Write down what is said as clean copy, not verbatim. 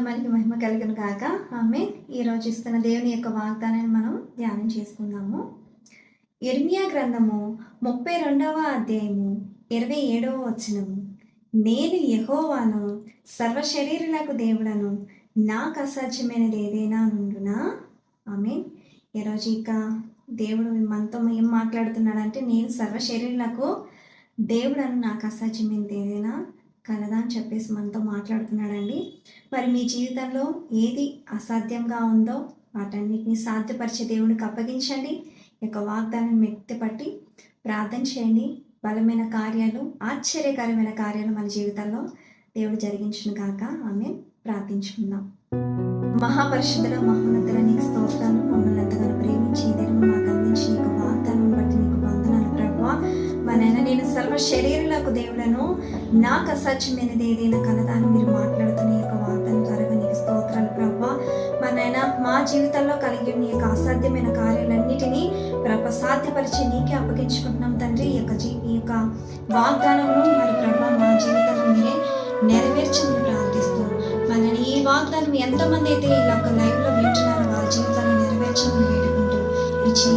నామానికి మహిమ కలుగును గాక. ఆమేన్. ఈరోజు ఇస్తున్న దేవుని యొక్క వాగ్దానాన్ని మనం ధ్యానం చేసుకుందాము. యిర్మీయా గ్రంథము 32వ అధ్యాయము 27వ వచనము. నేను యెహోవాను, సర్వశరీరులకు దేవుడను, నాకు అసాధ్యమైనది ఏదైనా నుండునా. ఆమేన్. ఈరోజు ఇక దేవుడు మనతో ఏం మాట్లాడుతున్నాడంటే, నేను సర్వశరీరులకు దేవుడను, నాకు అసాధ్యమైనది ఏదైనా కలదా అని చెప్పేసి మనతో మాట్లాడుతున్నాడండి. మరి మీ జీవితంలో ఏది అసాధ్యంగా ఉందో వాటన్నిటిని సాధ్యపరిచే దేవునికి అప్పగించండి. ఈ యొక్క వాగ్దానం మెత్తిపట్టి ప్రార్థన చేయండి. బలమైన కార్యాలు, ఆశ్చర్యకరమైన కార్యాలు మన జీవితంలో దేవుడు జరిగించును గాక. ఆమేన్. ప్రార్థించుకుందాం. మహాపరిశుద్ధుల మహోన్నతుల నీకు స్తోత్రాలు. మమ్మల్ని ఎంతగానో ప్రేమించి దేవుడు మాకు అందించి నీకు వాగ్దానం బట్టి నీకు వందనాలు ప్రభువా. మా నాయన, నేను సర్వ శరీరులకు దేవుడను, నాకు అసాధ్యమైనది ఏదైనా కలదా అని మీరు మాట్లాడుతున్న ఈ యొక్క వాగ్దానం ద్వారా నీకు స్తోత్రాలు ప్రభువా. మా నాయన, మా జీవితంలో కలిగి నీ యొక్క అసాధ్యమైన కార్యాలన్నిటినీ ప్రభు సాధ్యపరిచి నీకే అప్పగించుకుంటున్నాం తండ్రి. ఈ యొక్క వాగ్దానమును మరి ప్రభు మా జీవితంలో మీరే నెరవేర్చమని ప్రార్థిస్తూ, మన ఈ వాగ్దానం ఎంతమంది అయితే ఇలా ఒక లైవ్లో వింటున్నారో వారి జీవితాన్ని నెరవేర్చమని వేడుకుంటూ ఇచ్చిన